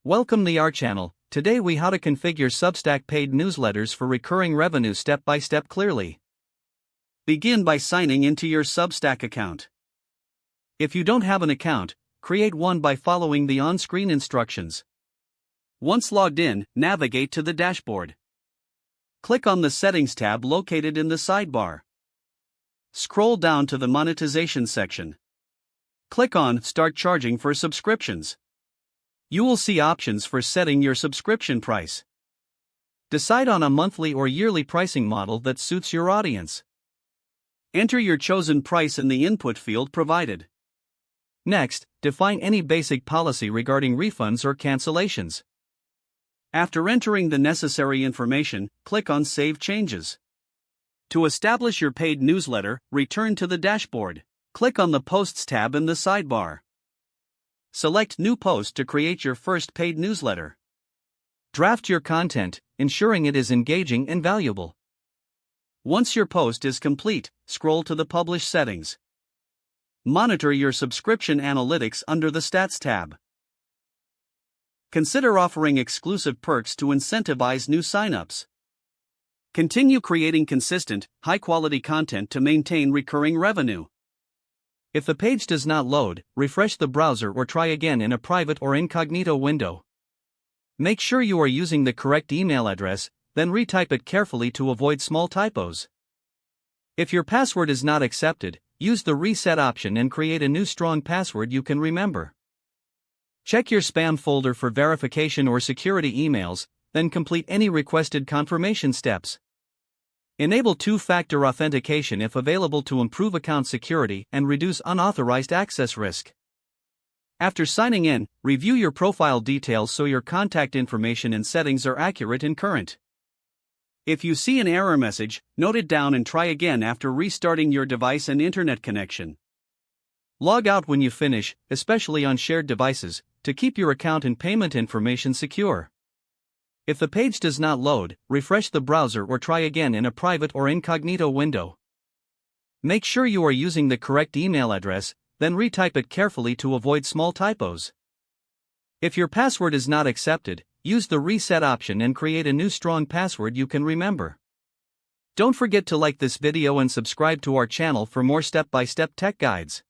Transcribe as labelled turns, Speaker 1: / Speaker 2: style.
Speaker 1: Welcome to our channel. Today we how to configure Substack paid newsletters for recurring revenue step by step clearly. Begin by signing into your Substack account. If you don't have an account, create one by following the on-screen instructions. Once logged in, navigate to the dashboard. Click on the Settings tab located in the sidebar. Scroll down to the Monetization section. Click on Start Charging for Subscriptions. You will see options for setting your subscription price. Decide on a monthly or yearly pricing model that suits your audience. Enter your chosen price in the input field provided. Next, define any basic policy regarding refunds or cancellations. After entering the necessary information, click on Save Changes. To establish your paid newsletter, return to the dashboard. Click on the Posts tab in the sidebar. Select New Post to create your first paid newsletter. Draft your content, ensuring it is engaging and valuable. Once your post is complete, scroll to the Publish settings. Monitor your subscription analytics under the Stats tab. Consider offering exclusive perks to incentivize new signups. Continue creating consistent, high-quality content to maintain recurring revenue. If the page does not load, refresh the browser or try again in a private or incognito window. Make sure you are using the correct email address, then retype it carefully to avoid small typos. If your password is not accepted, use the reset option and create a new strong password you can remember. Check your spam folder for verification or security emails, then complete any requested confirmation steps. Enable two-factor authentication if available to improve account security and reduce unauthorized access risk. After signing in, review your profile details so your contact information and settings are accurate and current. If you see an error message, note it down and try again after restarting your device and internet connection. Log out when you finish, especially on shared devices, to keep your account and payment information secure. If the page does not load, refresh the browser or try again in a private or incognito window. Make sure you are using the correct email address, then retype it carefully to avoid small typos. If your password is not accepted, use the reset option and create a new strong password you can remember. Don't forget to like this video and subscribe to our channel for more step-by-step tech guides.